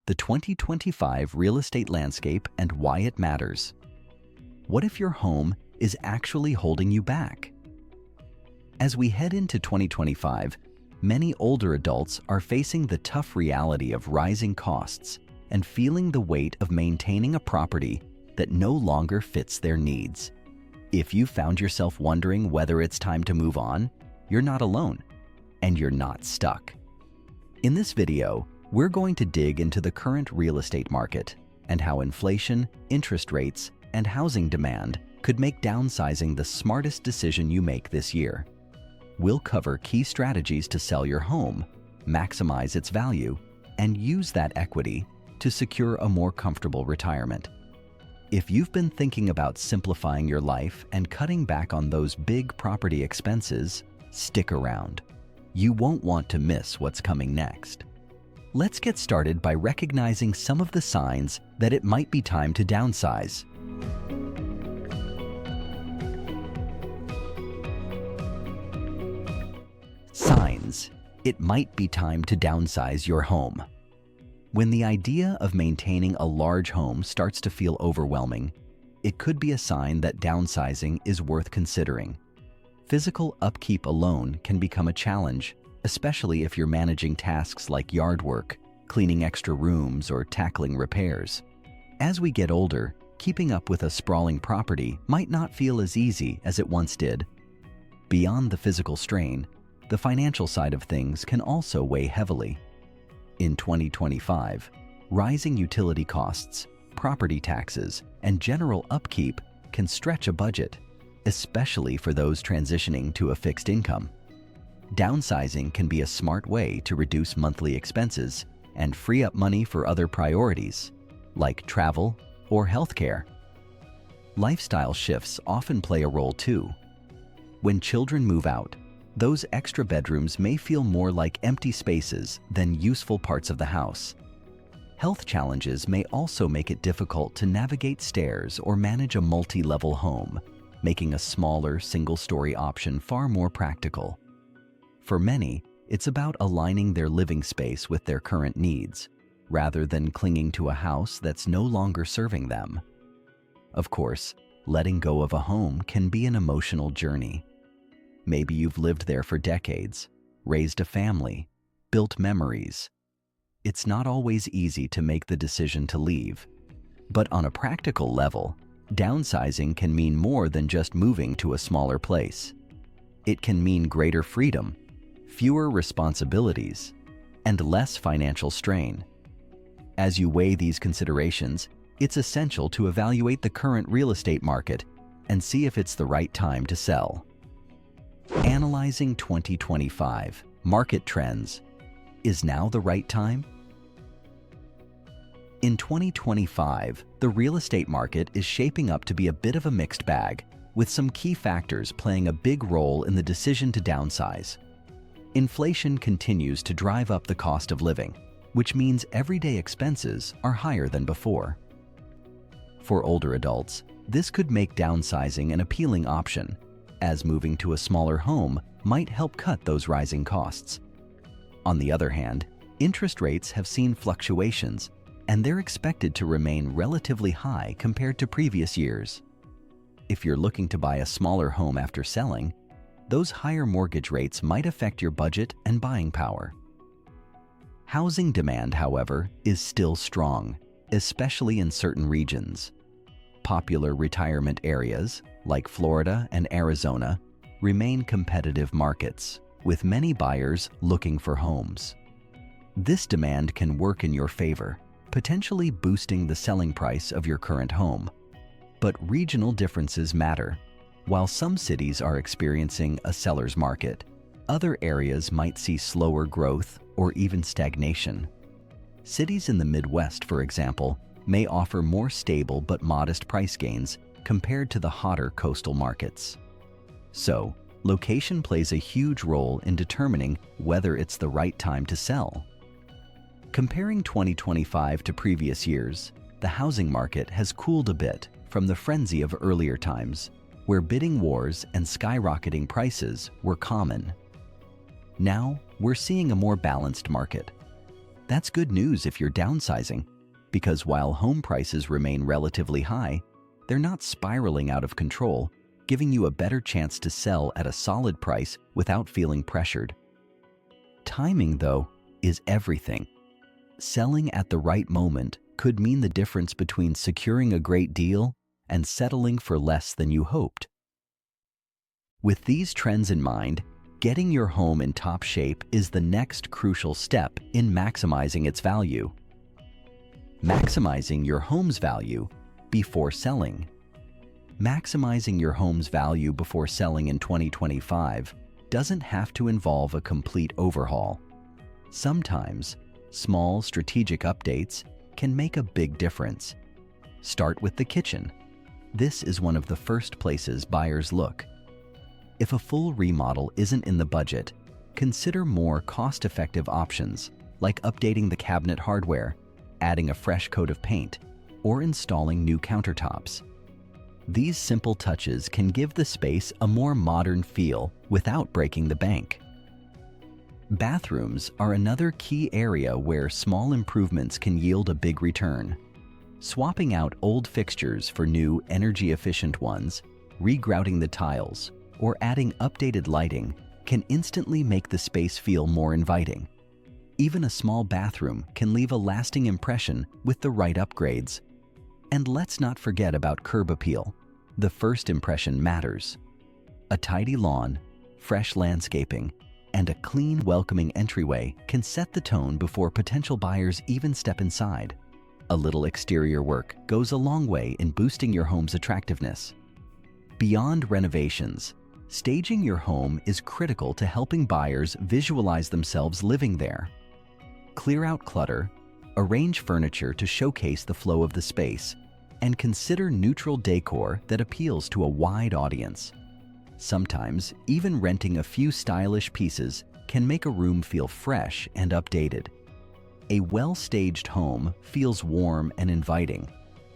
the 2025 real estate landscape and why it matters. What if your home is actually holding you back? As we head into 2025, many older adults are facing the tough reality of rising costs and feeling the weight of maintaining a property that no longer fits their needs. If you found yourself wondering whether it's time to move on, you're not alone, and you're not stuck. In this video, we're going to dig into the current real estate market and how inflation, interest rates, and housing demand could make downsizing the smartest decision you make this year. We'll cover key strategies to sell your home, maximize its value, and use that equity to secure a more comfortable retirement. If you've been thinking about simplifying your life and cutting back on those big property expenses, stick around. You won't want to miss what's coming next. Let's get started by recognizing some of the signs that it might be time to downsize. Signs it might be time to downsize your home. When the idea of maintaining a large home starts to feel overwhelming, it could be a sign that downsizing is worth considering. Physical upkeep alone can become a challenge, especially if you're managing tasks like yard work, cleaning extra rooms, or tackling repairs. As we get older, keeping up with a sprawling property might not feel as easy as it once did. Beyond the physical strain, the financial side of things can also weigh heavily. In 2025, rising utility costs, property taxes, and general upkeep can stretch a budget, especially for those transitioning to a fixed income. Downsizing can be a smart way to reduce monthly expenses and free up money for other priorities, like travel or healthcare. Lifestyle shifts often play a role too. When children move out, those extra bedrooms may feel more like empty spaces than useful parts of the house. Health challenges may also make it difficult to navigate stairs or manage a multi-level home, making a smaller single-story option far more practical. For many, it's about aligning their living space with their current needs, rather than clinging to a house that's no longer serving them. Of course, letting go of a home can be an emotional journey. Maybe you've lived there for decades, raised a family, built memories. It's not always easy to make the decision to leave. But on a practical level, downsizing can mean more than just moving to a smaller place. It can mean greater freedom, fewer responsibilities, and less financial strain. As you weigh these considerations, it's essential to evaluate the current real estate market and see if it's the right time to sell. Analyzing 2025 market trends. Is now the right time? In 2025, the real estate market is shaping up to be a bit of a mixed bag, with some key factors playing a big role in the decision to downsize. Inflation continues to drive up the cost of living, which means everyday expenses are higher than before. For older adults, this could make downsizing an appealing option, as moving to a smaller home might help cut those rising costs. On the other hand, interest rates have seen fluctuations, and they're expected to remain relatively high compared to previous years. If you're looking to buy a smaller home after selling, those higher mortgage rates might affect your budget and buying power. Housing demand, however, is still strong, especially in certain regions. Popular retirement areas, like Florida and Arizona, remain competitive markets, with many buyers looking for homes. This demand can work in your favor, potentially boosting the selling price of your current home. But regional differences matter. While some cities are experiencing a seller's market, other areas might see slower growth or even stagnation. Cities in the Midwest, for example, may offer more stable but modest price gains compared to the hotter coastal markets. So, location plays a huge role in determining whether it's the right time to sell. Comparing 2025 to previous years, the housing market has cooled a bit from the frenzy of earlier times, where bidding wars and skyrocketing prices were common. Now, we're seeing a more balanced market. That's good news if you're downsizing, because while home prices remain relatively high, they're not spiraling out of control, giving you a better chance to sell at a solid price without feeling pressured. Timing, though, is everything. Selling at the right moment could mean the difference between securing a great deal and settling for less than you hoped. With these trends in mind, getting your home in top shape is the next crucial step in maximizing its value. Maximizing your home's value before selling. Maximizing your home's value before selling in 2025 doesn't have to involve a complete overhaul. Sometimes, small strategic updates can make a big difference. Start with the kitchen. This is one of the first places buyers look. If a full remodel isn't in the budget, consider more cost-effective options like updating the cabinet hardware, adding a fresh coat of paint, or installing new countertops. These simple touches can give the space a more modern feel without breaking the bank. Bathrooms are another key area where small improvements can yield a big return. Swapping out old fixtures for new, energy-efficient ones, regrouting the tiles, or adding updated lighting can instantly make the space feel more inviting. Even a small bathroom can leave a lasting impression with the right upgrades. And let's not forget about curb appeal. The first impression matters. A tidy lawn, fresh landscaping, and a clean, welcoming entryway can set the tone before potential buyers even step inside. A little exterior work goes a long way in boosting your home's attractiveness. Beyond renovations, staging your home is critical to helping buyers visualize themselves living there. Clear out clutter, arrange furniture to showcase the flow of the space, and consider neutral decor that appeals to a wide audience. Sometimes, even renting a few stylish pieces can make a room feel fresh and updated. A well-staged home feels warm and inviting,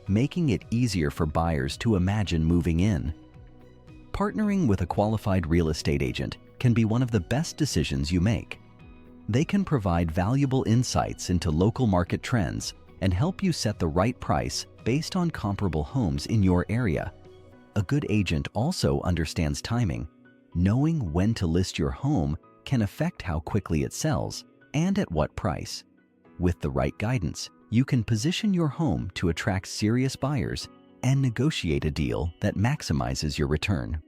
making it easier for buyers to imagine moving in. Partnering with a qualified real estate agent can be one of the best decisions you make. They can provide valuable insights into local market trends and help you set the right price based on comparable homes in your area. A good agent also understands timing. Knowing when to list your home can affect how quickly it sells and at what price. With the right guidance, you can position your home to attract serious buyers and negotiate a deal that maximizes your return.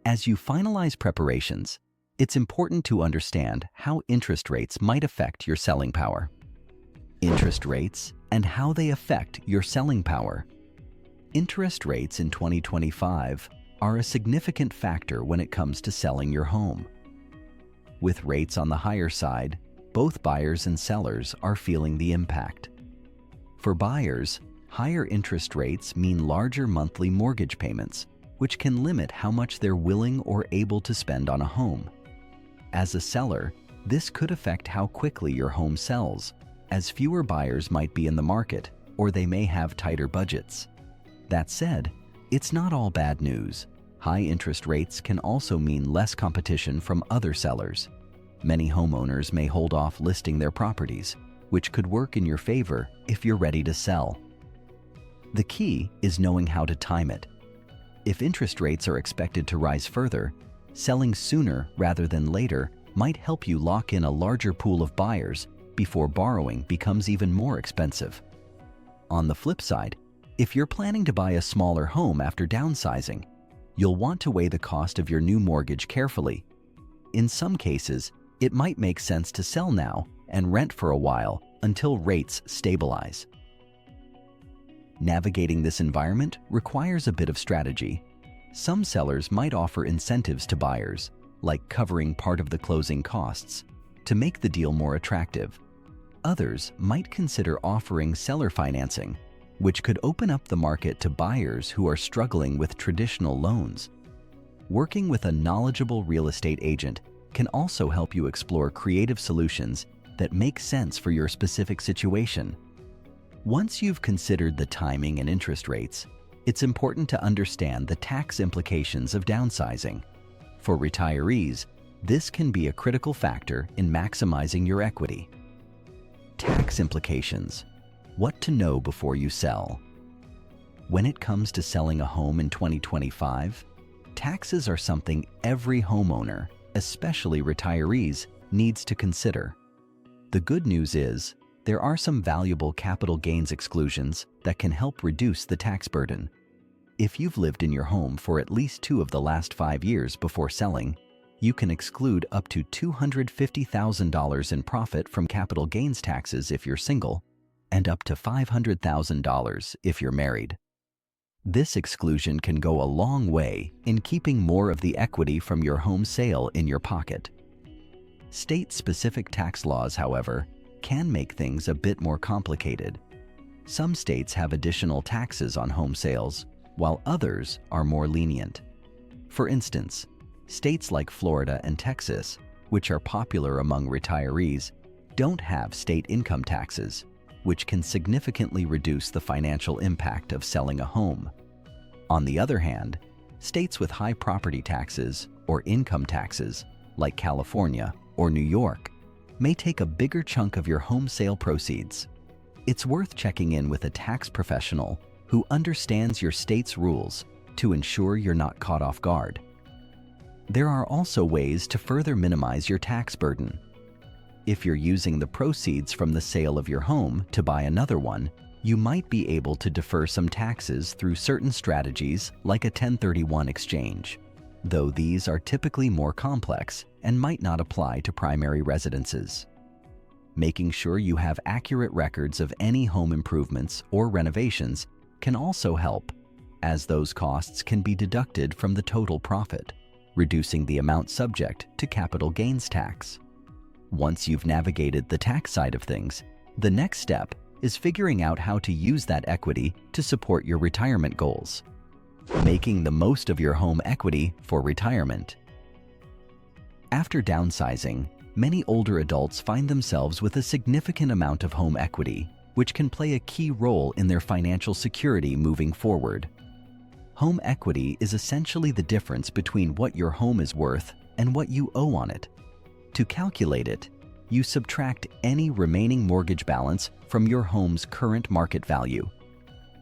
As you finalize preparations, it's important to understand how interest rates might affect your selling power. Interest rates and how they affect your selling power. Interest rates in 2025 are a significant factor when it comes to selling your home. With rates on the higher side, both buyers and sellers are feeling the impact. For buyers, higher interest rates mean larger monthly mortgage payments, which can limit how much they're willing or able to spend on a home. As a seller, this could affect how quickly your home sells, as fewer buyers might be in the market or they may have tighter budgets. That said, it's not all bad news. High interest rates can also mean less competition from other sellers. Many homeowners may hold off listing their properties, which could work in your favor if you're ready to sell. The key is knowing how to time it. If interest rates are expected to rise further, selling sooner rather than later might help you lock in a larger pool of buyers before borrowing becomes even more expensive. On the flip side, if you're planning to buy a smaller home after downsizing, you'll want to weigh the cost of your new mortgage carefully. In some cases, it might make sense to sell now and rent for a while until rates stabilize. Navigating this environment requires a bit of strategy. Some sellers might offer incentives to buyers, like covering part of the closing costs, to make the deal more attractive. Others might consider offering seller financing, which could open up the market to buyers who are struggling with traditional loans. Working with a knowledgeable real estate agent can also help you explore creative solutions that make sense for your specific situation. Once you've considered the timing and interest rates, it's important to understand the tax implications of downsizing. For retirees, this can be a critical factor in maximizing your equity. Tax implications. What to know before you sell. When it comes to selling a home in 2025, taxes are something every homeowner, especially retirees, needs to consider. The good news is, there are some valuable capital gains exclusions that can help reduce the tax burden. If you've lived in your home for at least 2 of the last 5 years before selling, you can exclude up to $250,000 in profit from capital gains taxes if you're single, and up to $500,000 if you're married. This exclusion can go a long way in keeping more of the equity from your home sale in your pocket. State-specific tax laws, however, can make things a bit more complicated. Some states have additional taxes on home sales, while others are more lenient. For instance, states like Florida and Texas, which are popular among retirees, don't have state income taxes, which can significantly reduce the financial impact of selling a home. On the other hand, states with high property taxes or income taxes, like California or New York, may take a bigger chunk of your home sale proceeds. It's worth checking in with a tax professional who understands your state's rules to ensure you're not caught off guard. There are also ways to further minimize your tax burden. If you're using the proceeds from the sale of your home to buy another one, you might be able to defer some taxes through certain strategies like a 1031 exchange, though these are typically more complex and might not apply to primary residences. Making sure you have accurate records of any home improvements or renovations can also help, as those costs can be deducted from the total profit, reducing the amount subject to capital gains tax. Once you've navigated the tax side of things, the next step is figuring out how to use that equity to support your retirement goals. Making the most of your home equity for retirement. After downsizing, many older adults find themselves with a significant amount of home equity, which can play a key role in their financial security moving forward. Home equity is essentially the difference between what your home is worth and what you owe on it. To calculate it, you subtract any remaining mortgage balance from your home's current market value.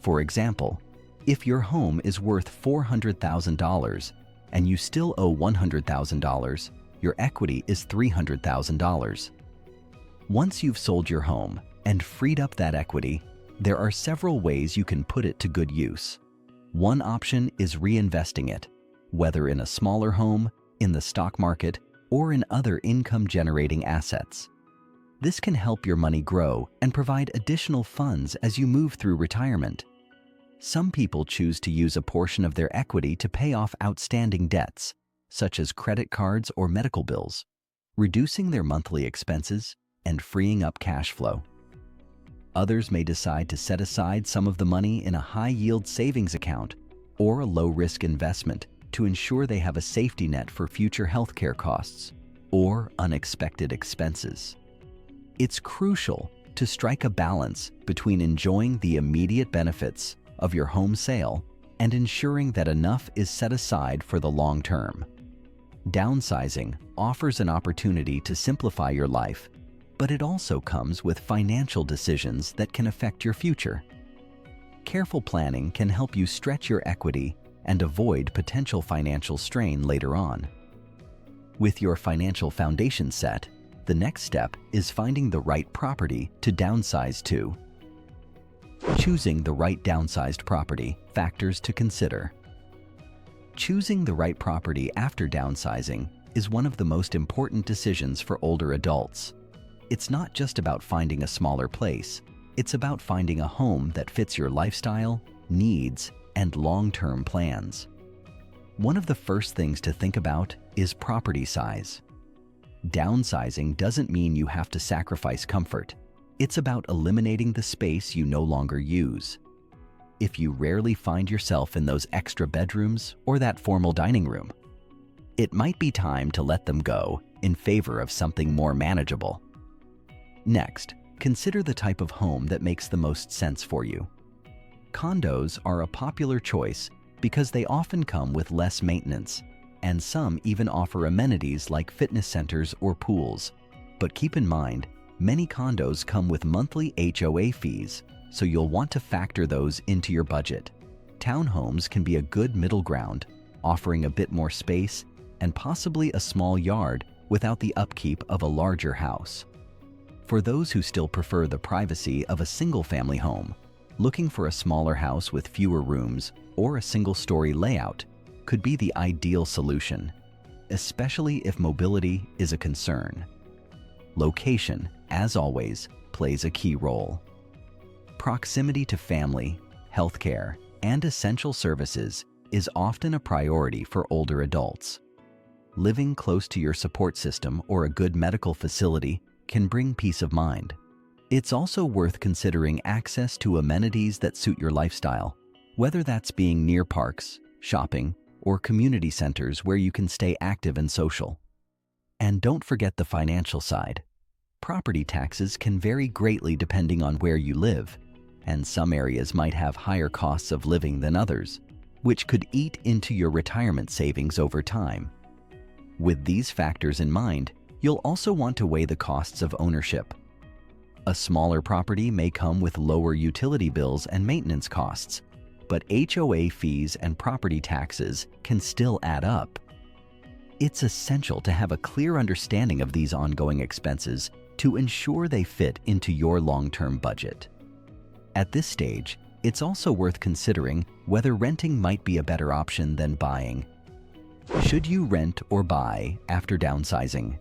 For example, if your home is worth $400,000 and you still owe $100,000, your equity is $300,000. Once you've sold your home and freed up that equity, there are several ways you can put it to good use. One option is reinvesting it, whether in a smaller home, in the stock market, or in other income-generating assets. This can help your money grow and provide additional funds as you move through retirement. Some people choose to use a portion of their equity to pay off outstanding debts, such as credit cards or medical bills, reducing their monthly expenses and freeing up cash flow. Others may decide to set aside some of the money in a high-yield savings account or a low-risk investment to ensure they have a safety net for future healthcare costs or unexpected expenses. It's crucial to strike a balance between enjoying the immediate benefits of your home sale and ensuring that enough is set aside for the long term. Downsizing offers an opportunity to simplify your life, but it also comes with financial decisions that can affect your future. Careful planning can help you stretch your equity and avoid potential financial strain later on. With your financial foundation set, the next step is finding the right property to downsize to. Choosing the right downsized property. Factors to consider. Choosing the right property after downsizing is one of the most important decisions for older adults. It's not just about finding a smaller place. It's about finding a home that fits your lifestyle, needs, and long-term plans. One of the first things to think about is property size. Downsizing doesn't mean you have to sacrifice comfort. It's about eliminating the space you no longer use. If you rarely find yourself in those extra bedrooms or that formal dining room, it might be time to let them go in favor of something more manageable. Next, consider the type of home that makes the most sense for you. Condos are a popular choice because they often come with less maintenance, and some even offer amenities like fitness centers or pools. But keep in mind, Many condos come with monthly HOA fees, so you'll want to factor those into your budget. Townhomes can be a good middle ground, offering a bit more space and possibly a small yard without the upkeep of a larger house. For those who still prefer the privacy of a single-family home, looking for a smaller house with fewer rooms or a single-story layout could be the ideal solution, especially if mobility is a concern. Location, as always, plays a key role. Proximity to family, healthcare, and essential services is often a priority for older adults. Living close to your support system or a good medical facility can bring peace of mind. It's also worth considering access to amenities that suit your lifestyle, whether that's being near parks, shopping, or community centers where you can stay active and social. And don't forget the financial side. Property taxes can vary greatly depending on where you live, and some areas might have higher costs of living than others, which could eat into your retirement savings over time. With these factors in mind, you'll also want to weigh the costs of ownership. A smaller property may come with lower utility bills and maintenance costs, but HOA fees and property taxes can still add up. It's essential to have a clear understanding of these ongoing expenses to ensure they fit into your long-term budget. At this stage, it's also worth considering whether renting might be a better option than buying. Should you rent or buy after downsizing?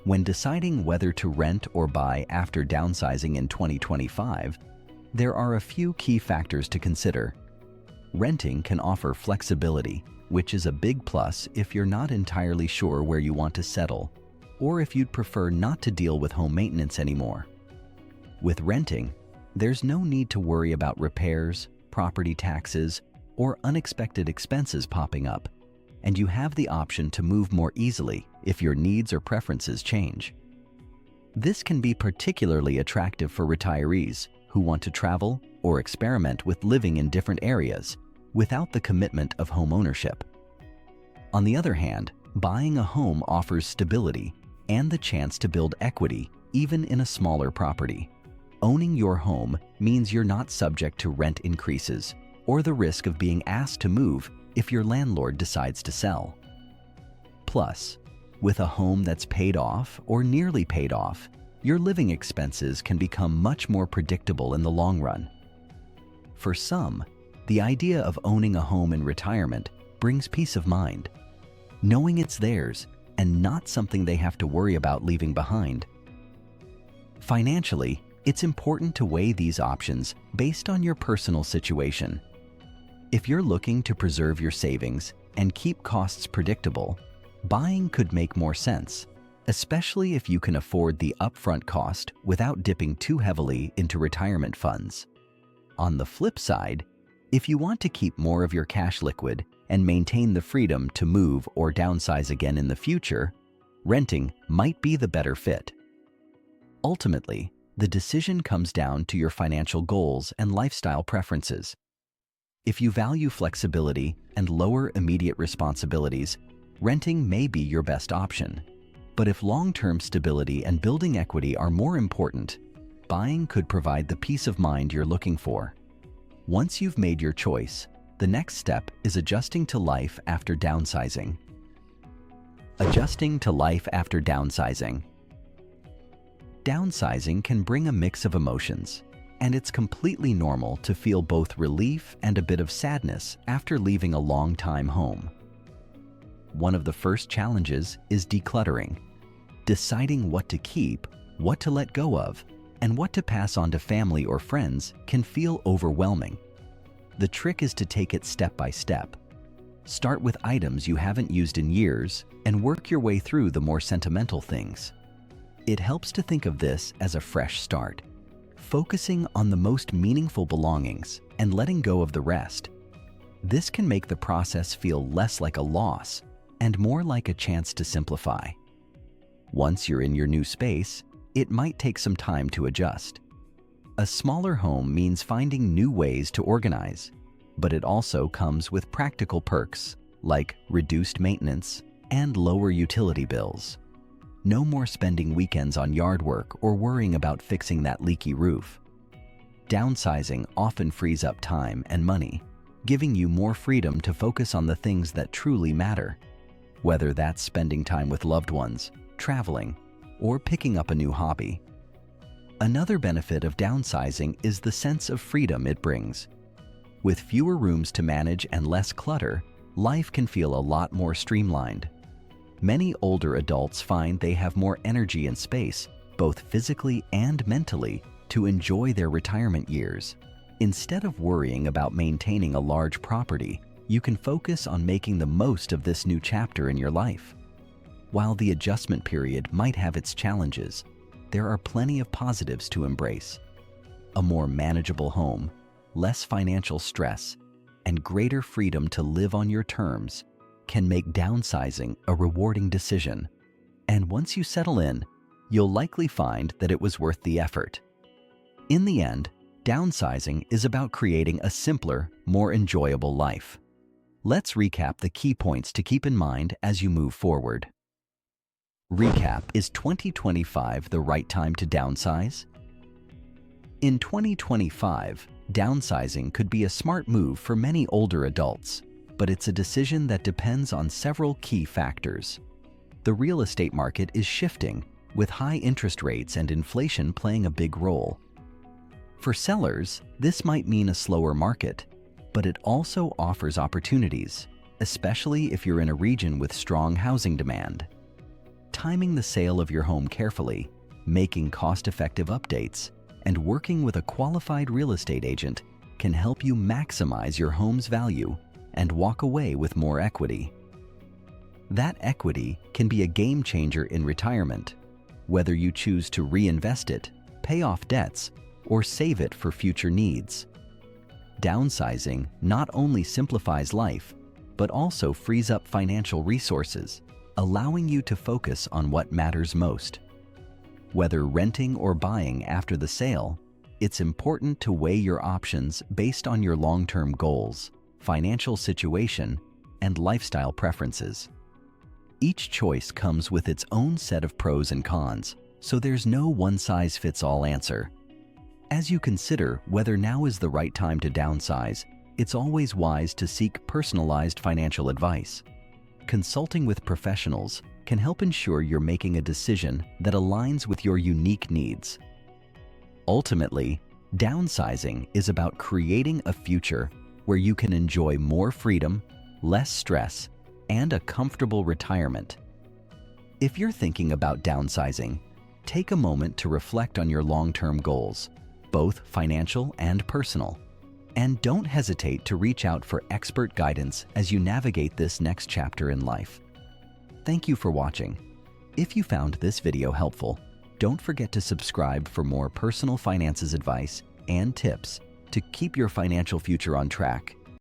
When deciding whether to rent or buy after downsizing in 2025, there are a few key factors to consider. Renting can offer flexibility, which is a big plus if you're not entirely sure where you want to settle, or if you'd prefer not to deal with home maintenance anymore. With renting, there's no need to worry about repairs, property taxes, or unexpected expenses popping up, and you have the option to move more easily if your needs or preferences change. This can be particularly attractive for retirees who want to travel or experiment with living in different areas without the commitment of home ownership. On the other hand, buying a home offers stability and the chance to build equity even in a smaller property. Owning your home means you're not subject to rent increases or the risk of being asked to move if your landlord decides to sell. Plus, with a home that's paid off or nearly paid off, your living expenses can become much more predictable in the long run. For some, the idea of owning a home in retirement brings peace of mind, knowing it's theirs and not something they have to worry about leaving behind. Financially, it's important to weigh these options based on your personal situation. If you're looking to preserve your savings and keep costs predictable, buying could make more sense, especially if you can afford the upfront cost without dipping too heavily into retirement funds. On the flip side, if you want to keep more of your cash liquid and maintain the freedom to move or downsize again in the future, renting might be the better fit. Ultimately, the decision comes down to your financial goals and lifestyle preferences. If you value flexibility and lower immediate responsibilities, renting may be your best option. But if long-term stability and building equity are more important, buying could provide the peace of mind you're looking for. Once you've made your choice, the next step is adjusting to life after downsizing. Adjusting to life after downsizing. Downsizing can bring a mix of emotions, and it's completely normal to feel both relief and a bit of sadness after leaving a long-time home. One of the first challenges is decluttering. Deciding what to keep, what to let go of, and what to pass on to family or friends can feel overwhelming. The trick is to take it step by step. Start with items you haven't used in years and work your way through the more sentimental things. It helps to think of this as a fresh start, focusing on the most meaningful belongings and letting go of the rest. This can make the process feel less like a loss and more like a chance to simplify. Once you're in your new space, it might take some time to adjust. A smaller home means finding new ways to organize, but it also comes with practical perks like reduced maintenance and lower utility bills. No more spending weekends on yard work or worrying about fixing that leaky roof. Downsizing often frees up time and money, giving you more freedom to focus on the things that truly matter, whether that's spending time with loved ones, traveling, or picking up a new hobby. Another benefit of downsizing is the sense of freedom it brings. With fewer rooms to manage and less clutter, life can feel a lot more streamlined. Many older adults find they have more energy and space, both physically and mentally, to enjoy their retirement years. Instead of worrying about maintaining a large property, you can focus on making the most of this new chapter in your life. While the adjustment period might have its challenges, there are plenty of positives to embrace. A more manageable home, less financial stress, and greater freedom to live on your terms can make downsizing a rewarding decision. And once you settle in, you'll likely find that it was worth the effort. In the end, downsizing is about creating a simpler, more enjoyable life. Let's recap the key points to keep in mind as you move forward. Recap: is 2025 the right time to downsize? In 2025, downsizing could be a smart move for many older adults, but it's a decision that depends on several key factors. The real estate market is shifting, with high interest rates and inflation playing a big role. For sellers, this might mean a slower market, but it also offers opportunities, especially if you're in a region with strong housing demand. Timing the sale of your home carefully, making cost-effective updates, and working with a qualified real estate agent can help you maximize your home's value and walk away with more equity. That equity can be a game changer in retirement, whether you choose to reinvest it, pay off debts, or save it for future needs. Downsizing not only simplifies life, but also frees up financial resources, allowing you to focus on what matters most. Whether renting or buying after the sale, it's important to weigh your options based on your long-term goals, financial situation, and lifestyle preferences. Each choice comes with its own set of pros and cons, so there's no one-size-fits-all answer. As you consider whether now is the right time to downsize, it's always wise to seek personalized financial advice. Consulting with professionals can help ensure you're making a decision that aligns with your unique needs. Ultimately, downsizing is about creating a future where you can enjoy more freedom, less stress, and a comfortable retirement. If you're thinking about downsizing, take a moment to reflect on your long-term goals, both financial and personal. And don't hesitate to reach out for expert guidance as you navigate this next chapter in life. Thank you for watching. If you found this video helpful, don't forget to subscribe for more personal finances advice and tips to keep your financial future on track.